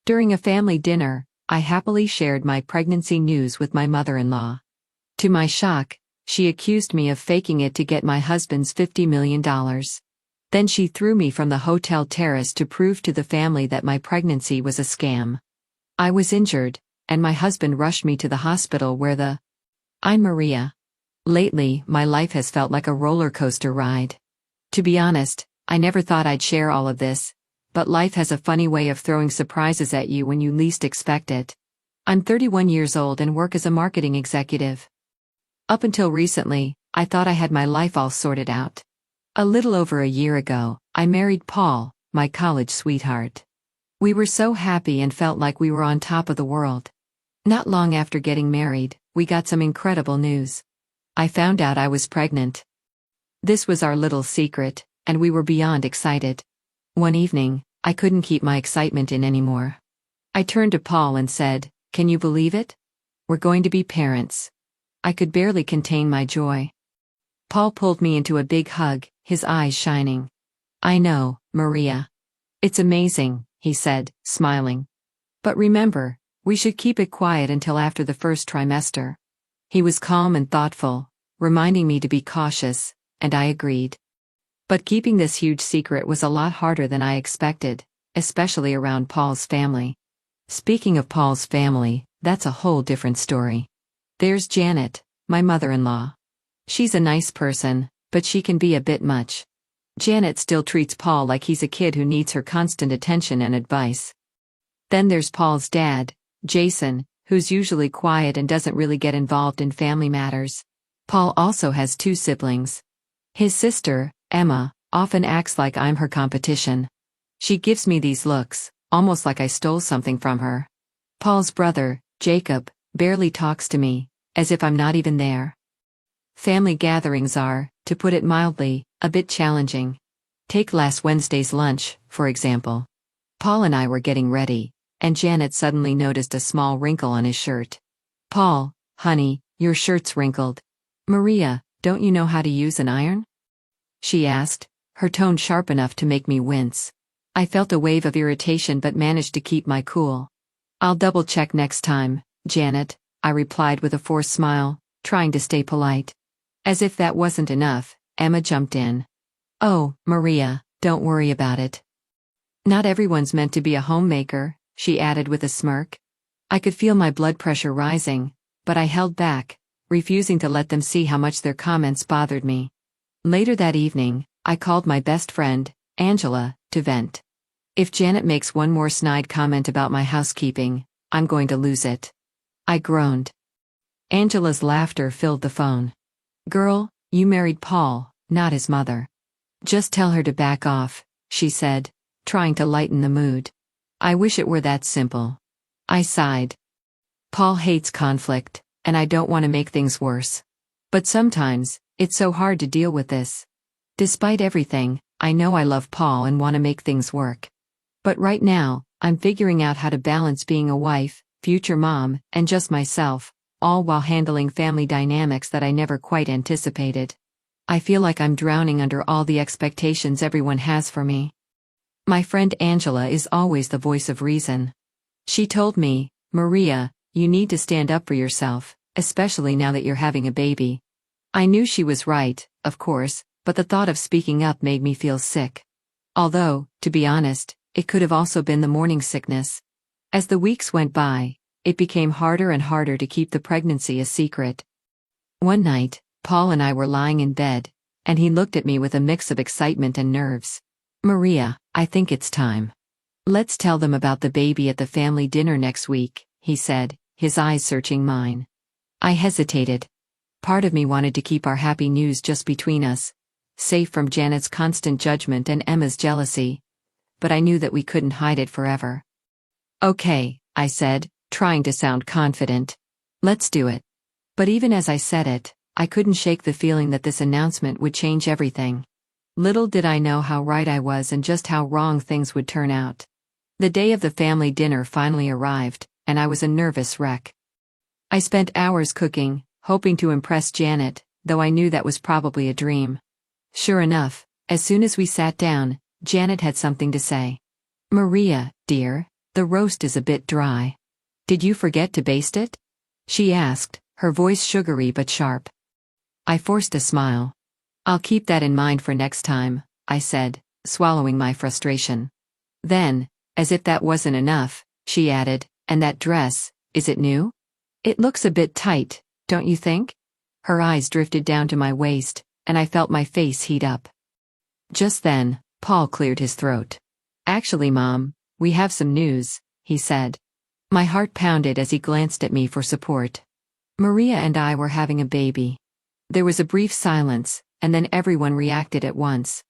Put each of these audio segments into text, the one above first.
During a family dinner, I happily shared my pregnancy news with my mother-in-law. To my shock, she accused me of faking it to get my husband's $50 million. Then she threw me from the hotel terrace to prove to the family that my pregnancy was a scam. I was injured, and my husband rushed me to the hospital where I'm Maria. Lately, my life has felt like a roller coaster ride. To be honest, I never thought I'd share all of this, but life has a funny way of throwing surprises at you when you least expect it. I'm 31 years old and work as a marketing executive. Up until recently, I thought I had my life all sorted out. A little over a year ago, I married Paul, my college sweetheart. We were so happy and felt like we were on top of the world. Not long after getting married, we got some incredible news. I found out I was pregnant. This was our little secret, and we were beyond excited. One evening, I couldn't keep my excitement in anymore. I turned to Paul and said, "Can you believe it? We're going to be parents." I could barely contain my joy. Paul pulled me into a big hug, his eyes shining. "I know, Maria. It's amazing," he said, smiling. "But remember, we should keep it quiet until after the first trimester." He was calm and thoughtful, reminding me to be cautious, and I agreed. But keeping this huge secret was a lot harder than I expected, especially around Paul's family. Speaking of Paul's family, that's a whole different story. There's Janet, my mother-in-law. She's a nice person, but she can be a bit much. Janet still treats Paul like he's a kid who needs her constant attention and advice. Then there's Paul's dad, Jason, who's usually quiet and doesn't really get involved in family matters. Paul also has two siblings. His sister, Emma, often acts like I'm her competition. She gives me these looks, almost like I stole something from her. Paul's brother, Jacob, barely talks to me, as if I'm not even there. Family gatherings are, to put it mildly, a bit challenging. Take last Wednesday's lunch, for example. Paul and I were getting ready, and Janet suddenly noticed a small wrinkle on his shirt. "Paul, honey, your shirt's wrinkled. Maria, don't you know how to use an iron?" she asked, her tone sharp enough to make me wince. I felt a wave of irritation but managed to keep my cool. "I'll double-check next time, Janet," I replied with a forced smile, trying to stay polite. As if that wasn't enough, Emma jumped in. "Oh, Maria, don't worry about it. Not everyone's meant to be a homemaker," she added with a smirk. I could feel my blood pressure rising, but I held back, refusing to let them see how much their comments bothered me. Later that evening, I called my best friend, Angela, to vent. If Janet makes one more snide comment about my housekeeping, I'm going to lose it. I groaned. Angela's laughter filled the phone. "Girl, you married Paul, not his mother. Just tell her to back off," she said, trying to lighten the mood. I wish it were that simple. I sighed. Paul hates conflict, and I don't want to make things worse. But sometimes, it's so hard to deal with this. Despite everything, I know I love Paul and want to make things work. But right now, I'm figuring out how to balance being a wife, future mom, and just myself, all while handling family dynamics that I never quite anticipated. I feel like I'm drowning under all the expectations everyone has for me. My friend Angela is always the voice of reason. She told me, "Maria, you need to stand up for yourself, especially now that you're having a baby." I knew she was right, of course, but the thought of speaking up made me feel sick. Although, to be honest, it could have also been the morning sickness. As the weeks went by, it became harder and harder to keep the pregnancy a secret. One night, Paul and I were lying in bed, and he looked at me with a mix of excitement and nerves. "Maria, I think it's time. Let's tell them about the baby at the family dinner next week," he said, his eyes searching mine. I hesitated. Part of me wanted to keep our happy news just between us, safe from Janet's constant judgment and Emma's jealousy. But I knew that we couldn't hide it forever. "Okay," I said, trying to sound confident. "Let's do it." But even as I said it, I couldn't shake the feeling that this announcement would change everything. Little did I know how right I was and just how wrong things would turn out. The day of the family dinner finally arrived, and I was a nervous wreck. I spent hours cooking, hoping to impress Janet, though I knew that was probably a dream. Sure enough, as soon as we sat down, Janet had something to say. "Maria, dear, The roast is a bit dry. Did you forget to baste it? She asked, her voice sugary but sharp. I forced a smile. I'll keep that in mind for next time, I said, swallowing my frustration. Then, as if that wasn't enough, she added, and that dress, is it new? It looks a bit tight, don't you think? Her eyes drifted down to my waist, and I felt my face heat up. Just then, Paul cleared his throat. Actually, Mom, we have some news, he said. My heart pounded as he glanced at me for support. Maria and I were having a baby. There was a brief silence, and then everyone reacted at once.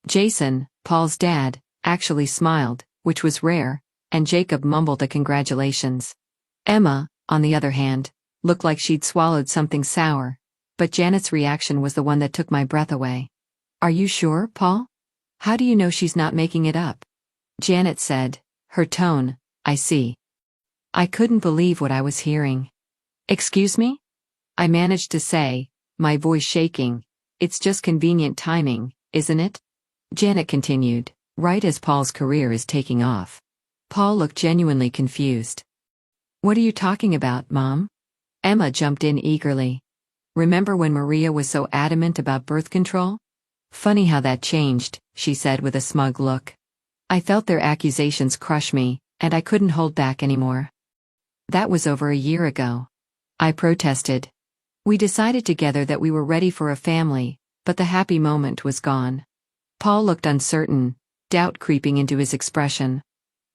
Jason, Paul's dad, actually smiled, which was rare, and Jacob mumbled a congratulations. Emma, on the other hand, looked like she'd swallowed something sour, but Janet's reaction was the one that took my breath away. Are you sure, Paul? How do you know she's not making it up? Janet said, her tone, I see. I couldn't believe what I was hearing. Excuse me? I managed to say, my voice shaking. It's just convenient timing, isn't it? Janet continued, right as Paul's career is taking off. Paul looked genuinely confused. What are you talking about, Mom? Emma jumped in eagerly. Remember when Maria was so adamant about birth control? Funny how that changed, she said with a smug look. I felt their accusations crush me, and I couldn't hold back anymore. That was over a year ago. I protested. We decided together that we were ready for a family, but the happy moment was gone. Paul looked uncertain, doubt creeping into his expression.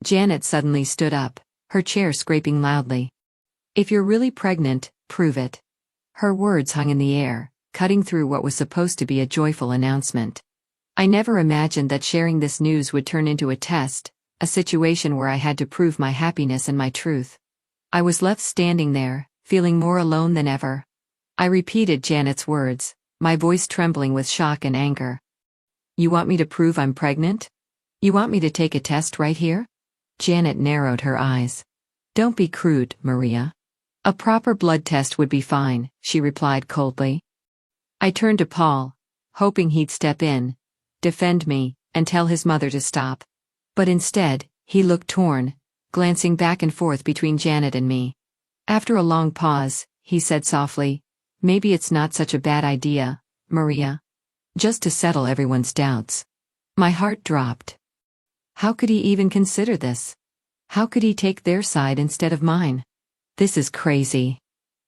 Janet suddenly stood up, her chair scraping loudly. If you're really pregnant, prove it. Her words hung in the air, cutting through what was supposed to be a joyful announcement. I never imagined that sharing this news would turn into a test, a situation where I had to prove my happiness and my truth. I was left standing there, feeling more alone than ever. I repeated Janet's words, my voice trembling with shock and anger. You want me to prove I'm pregnant? You want me to take a test right here? Janet narrowed her eyes. Don't be crude, Maria. A proper blood test would be fine, she replied coldly. I turned to Paul, hoping he'd step in, defend me, and tell his mother to stop. But instead, he looked torn, glancing back and forth between Janet and me. After a long pause, he said softly, maybe it's not such a bad idea, Maria. Just to settle everyone's doubts. My heart dropped. How could he even consider this? How could he take their side instead of mine? This is crazy.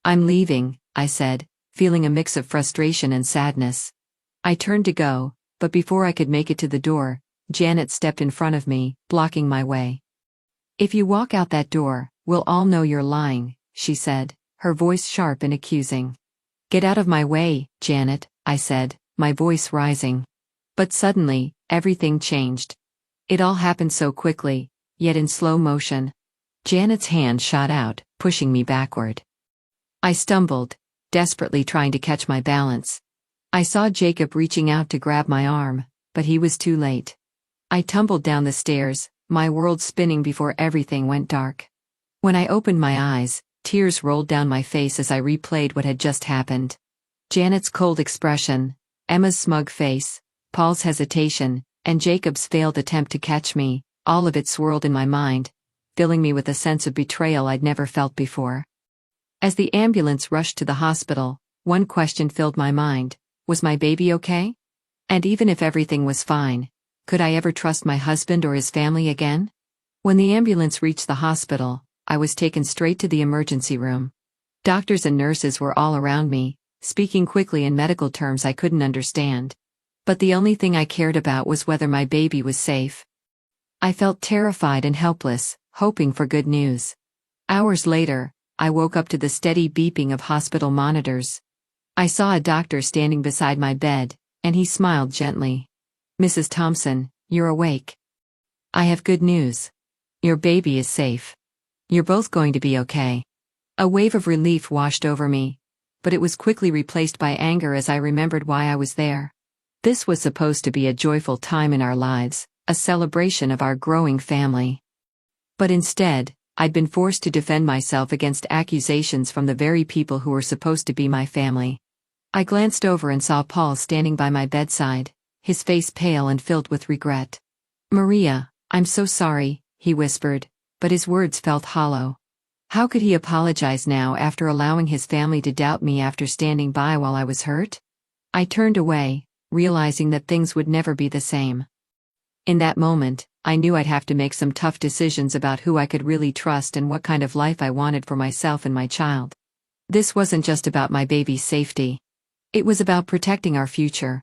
I'm leaving, I said, feeling a mix of frustration and sadness. I turned to go, but before I could make it to the door, Janet stepped in front of me, blocking my way. If you walk out that door, we'll all know you're lying, she said, her voice sharp and accusing. Get out of my way, Janet, I said, my voice rising. But suddenly, everything changed. It all happened so quickly, yet in slow motion. Janet's hand shot out, pushing me backward. I stumbled, desperately trying to catch my balance. I saw Jacob reaching out to grab my arm, but he was too late. I tumbled down the stairs, my world spinning before everything went dark. When I opened my eyes, tears rolled down my face as I replayed what had just happened. Janet's cold expression, Emma's smug face, Paul's hesitation, and Jacob's failed attempt to catch me, all of it swirled in my mind, filling me with a sense of betrayal I'd never felt before. As the ambulance rushed to the hospital, one question filled my mind, was my baby okay? And even if everything was fine, could I ever trust my husband or his family again? When the ambulance reached the hospital, I was taken straight to the emergency room. Doctors and nurses were all around me, speaking quickly in medical terms I couldn't understand. But the only thing I cared about was whether my baby was safe. I felt terrified and helpless, hoping for good news. Hours later, I woke up to the steady beeping of hospital monitors. I saw a doctor standing beside my bed, and he smiled gently. Mrs. Thompson, you're awake. I have good news. Your baby is safe. You're both going to be okay. A wave of relief washed over me, but it was quickly replaced by anger as I remembered why I was there. This was supposed to be a joyful time in our lives, a celebration of our growing family. But instead, I'd been forced to defend myself against accusations from the very people who were supposed to be my family. I glanced over and saw Paul standing by my bedside, his face pale and filled with regret. Maria, I'm so sorry, he whispered, but his words felt hollow. How could he apologize now after allowing his family to doubt me after standing by while I was hurt? I turned away, realizing that things would never be the same. In that moment, I knew I'd have to make some tough decisions about who I could really trust and what kind of life I wanted for myself and my child. This wasn't just about my baby's safety. It was about protecting our future.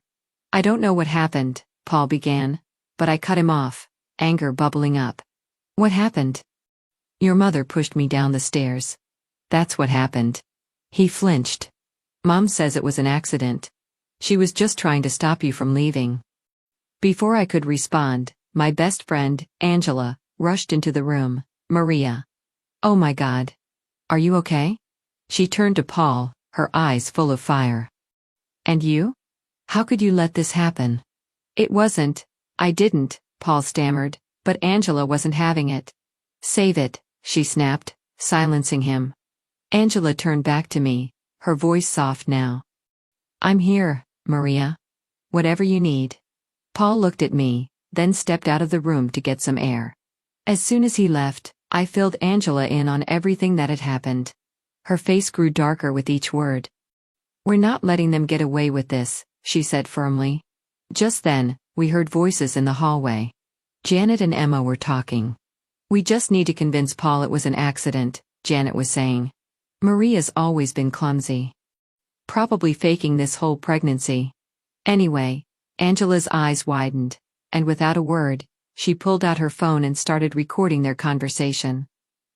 I don't know what happened, Paul began, but I cut him off, anger bubbling up. What happened? Your mother pushed me down the stairs. That's what happened. He flinched. Mom says it was an accident. She was just trying to stop you from leaving. Before I could respond, my best friend, Angela, rushed into the room. Maria. Oh my God. Are you okay? She turned to Paul, her eyes full of fire. And you? How could you let this happen? It wasn't. I didn't, Paul stammered, but Angela wasn't having it. Save it, she snapped, silencing him. Angela turned back to me, her voice soft now. I'm here, Maria. Whatever you need. Paul looked at me, then stepped out of the room to get some air. As soon as he left, I filled Angela in on everything that had happened. Her face grew darker with each word. We're not letting them get away with this, she said firmly. Just then, we heard voices in the hallway. Janet and Emma were talking. We just need to convince Paul it was an accident, Janet was saying. Maria's always been clumsy. Probably faking this whole pregnancy. Anyway, Angela's eyes widened, and without a word, she pulled out her phone and started recording their conversation.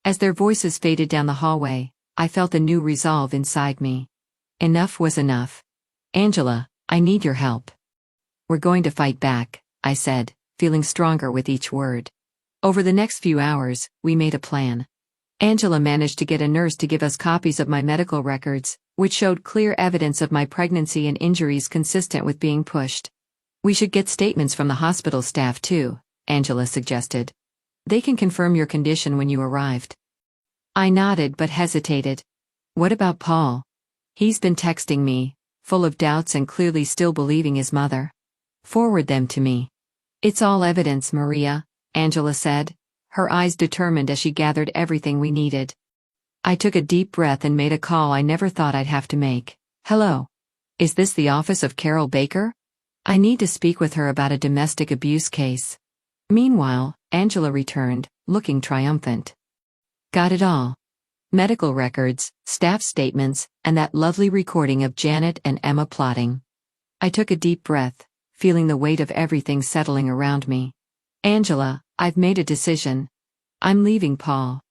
As their voices faded down the hallway, I felt a new resolve inside me. Enough was enough. Angela, I need your help. We're going to fight back, I said, feeling stronger with each word. Over the next few hours, we made a plan. Angela managed to get a nurse to give us copies of my medical records, which showed clear evidence of my pregnancy and injuries consistent with being pushed. We should get statements from the hospital staff too, Angela suggested. They can confirm your condition when you arrived. I nodded but hesitated. What about Paul? He's been texting me, full of doubts and clearly still believing his mother. Forward them to me. It's all evidence, Maria, Angela said, her eyes determined as she gathered everything we needed. I took a deep breath and made a call I never thought I'd have to make. Hello. Is this the office of Carol Baker? I need to speak with her about a domestic abuse case. Meanwhile, Angela returned, looking triumphant. Got it all. Medical records, staff statements, and that lovely recording of Janet and Emma plotting. I took a deep breath, feeling the weight of everything settling around me. Angela, I've made a decision. I'm leaving Paul.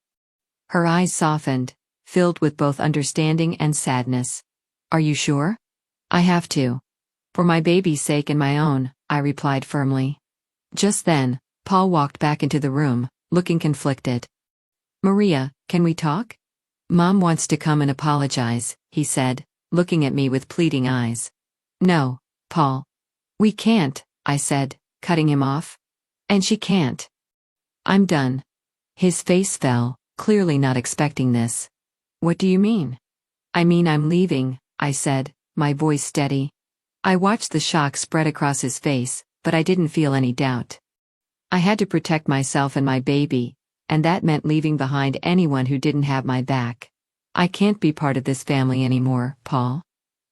Her eyes softened, filled with both understanding and sadness. Are you sure? I have to. For my baby's sake and my own, I replied firmly. Just then, Paul walked back into the room, looking conflicted. Maria, can we talk? Mom wants to come and apologize, he said, looking at me with pleading eyes. No, Paul. We can't, I said, cutting him off. And she can't. I'm done. His face fell, clearly not expecting this. What do you mean? I mean I'm leaving, I said, my voice steady. I watched the shock spread across his face, but I didn't feel any doubt. I had to protect myself and my baby, and that meant leaving behind anyone who didn't have my back. I can't be part of this family anymore, Paul.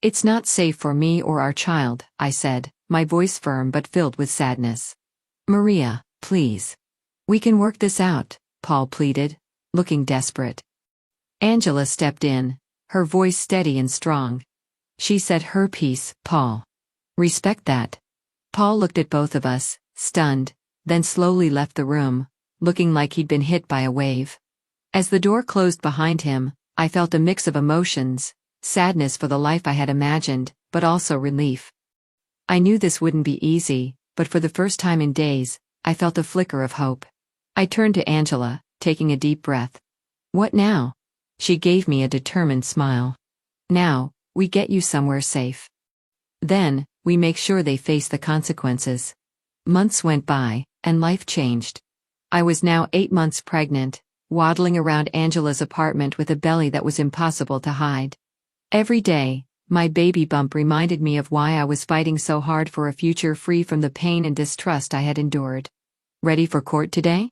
It's not safe for me or our child, I said, my voice firm but filled with sadness. Maria, please. We can work this out, Paul pleaded, looking desperate. Angela stepped in, her voice steady and strong. She said her piece, Paul. Respect that. Paul looked at both of us, stunned, then slowly left the room, looking like he'd been hit by a wave. As the door closed behind him, I felt a mix of emotions, sadness for the life I had imagined, but also relief. I knew this wouldn't be easy, but for the first time in days, I felt a flicker of hope. I turned to Angela, taking a deep breath. What now? She gave me a determined smile. Now, we get you somewhere safe. Then, we make sure they face the consequences. Months went by, and life changed. I was now 8 months pregnant, waddling around Angela's apartment with a belly that was impossible to hide. Every day, my baby bump reminded me of why I was fighting so hard for a future free from the pain and distrust I had endured. Ready for court today?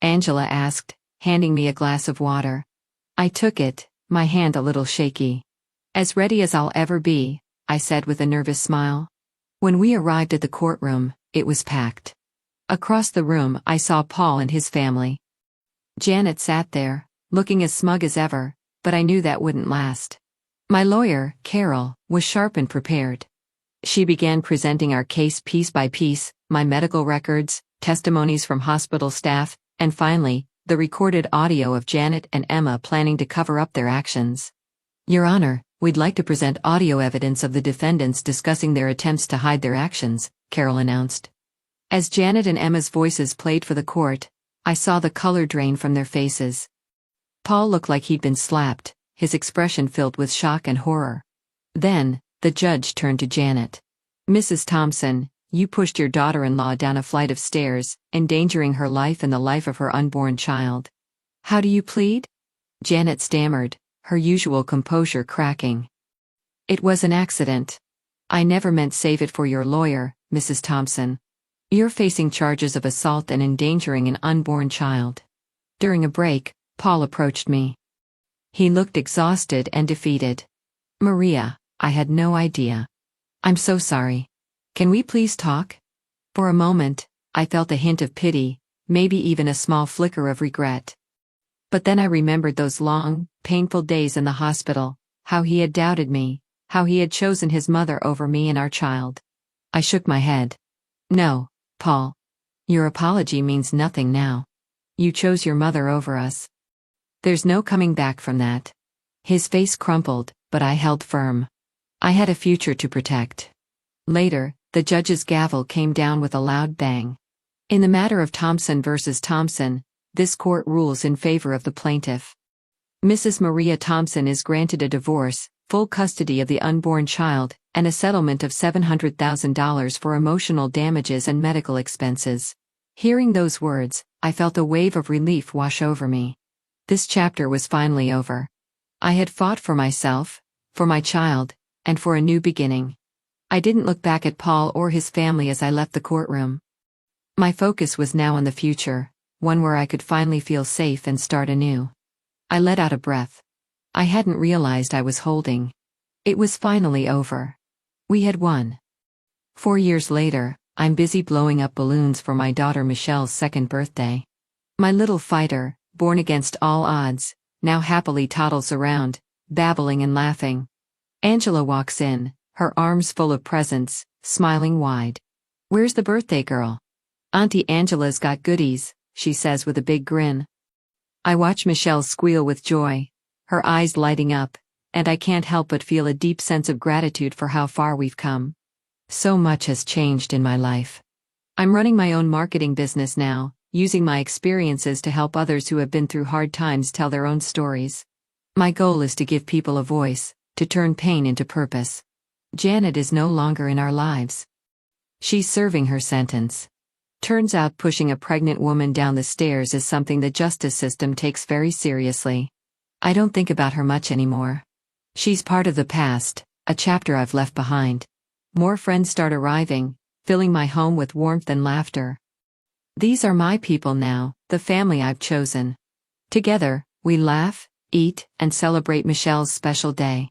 Angela asked, handing me a glass of water. I took it, my hand a little shaky. "As ready as I'll ever be," I said with a nervous smile. When we arrived at the courtroom, it was packed. Across the room, I saw Paul and his family. Janet sat there, looking as smug as ever, but I knew that wouldn't last. My lawyer, Carol, was sharp and prepared. She began presenting our case piece by piece, my medical records, testimonies from hospital staff, and finally, the recorded audio of Janet and Emma planning to cover up their actions. "Your Honor, we'd like to present audio evidence of the defendants discussing their attempts to hide their actions," Carol announced. As Janet and Emma's voices played for the court, I saw the color drain from their faces. Paul looked like he'd been slapped, his expression filled with shock and horror. Then, the judge turned to Janet. "Mrs. Thompson, you pushed your daughter-in-law down a flight of stairs, endangering her life and the life of her unborn child. How do you plead?" Janet stammered, her usual composure cracking. "It was an accident. I never meant save it for your lawyer, Mrs. Thompson. You're facing charges of assault and endangering an unborn child." During a break, Paul approached me. He looked exhausted and defeated. "Maria, I had no idea. I'm so sorry. Can we please talk?" For a moment, I felt a hint of pity, maybe even a small flicker of regret. But then I remembered those long, painful days in the hospital, how he had doubted me, how he had chosen his mother over me and our child. I shook my head. "No, Paul. Your apology means nothing now. You chose your mother over us. There's no coming back from that." His face crumpled, but I held firm. I had a future to protect. Later, the judge's gavel came down with a loud bang. In the matter of Thompson versus Thompson, this court rules in favor of the plaintiff. Mrs. Maria Thompson is granted a divorce, full custody of the unborn child, and a settlement of $700,000 for emotional damages and medical expenses. Hearing those words, I felt a wave of relief wash over me. This chapter was finally over. I had fought for myself, for my child, and for a new beginning. I didn't look back at Paul or his family as I left the courtroom. My focus was now on the future, one where I could finally feel safe and start anew. I let out a breath. I hadn't realized I was holding. It was finally over. We had won. 4 years later, I'm busy blowing up balloons for my daughter Michelle's second birthday. My little fighter, born against all odds, now happily toddles around, babbling and laughing. Angela walks in, her arms full of presents, smiling wide. "Where's the birthday girl?" "Auntie Angela's got goodies," she says with a big grin. I watch Michelle squeal with joy, her eyes lighting up, and I can't help but feel a deep sense of gratitude for how far we've come. So much has changed in my life. I'm running my own marketing business now, using my experiences to help others who have been through hard times tell their own stories. My goal is to give people a voice, to turn pain into purpose. Janet is no longer in our lives. She's serving her sentence. Turns out pushing a pregnant woman down the stairs is something the justice system takes very seriously. I don't think about her much anymore. She's part of the past, a chapter I've left behind. More friends start arriving, filling my home with warmth and laughter. These are my people now, the family I've chosen. Together, we laugh, eat, and celebrate Michelle's special day.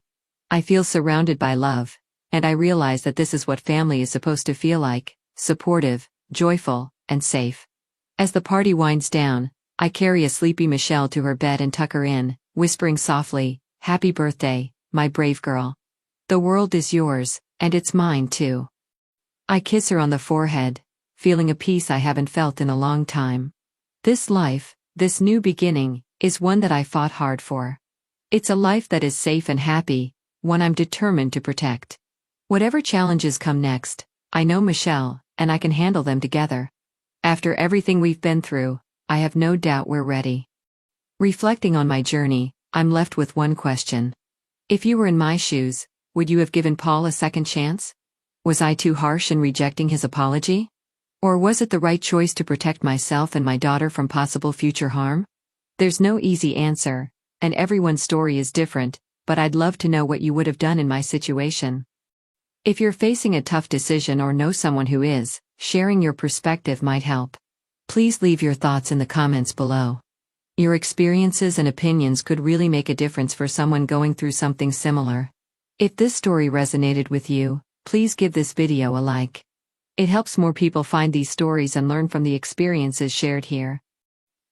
I feel surrounded by love, and I realize that this is what family is supposed to feel like: supportive, joyful, and safe. As the party winds down, I carry a sleepy Michelle to her bed and tuck her in, whispering softly, "Happy birthday, my brave girl. The world is yours, and it's mine too." I kiss her on the forehead, feeling a peace I haven't felt in a long time. This life, this new beginning, is one that I fought hard for. It's a life that is safe and happy, one I'm determined to protect. Whatever challenges come next, I know Michelle, and I can handle them together. After everything we've been through, I have no doubt we're ready. Reflecting on my journey, I'm left with one question. If you were in my shoes, would you have given Paul a second chance? Was I too harsh in rejecting his apology? Or was it the right choice to protect myself and my daughter from possible future harm? There's no easy answer, and everyone's story is different, but I'd love to know what you would have done in my situation. If you're facing a tough decision or know someone who is, sharing your perspective might help. Please leave your thoughts in the comments below. Your experiences and opinions could really make a difference for someone going through something similar. If this story resonated with you, please give this video a like. It helps more people find these stories and learn from the experiences shared here.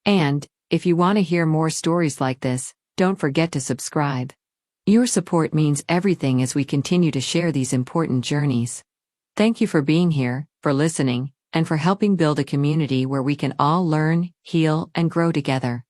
And, if you want to hear more stories like this, don't forget to subscribe. Your support means everything as we continue to share these important journeys. Thank you for being here, for listening, and for helping build a community where we can all learn, heal, and grow together.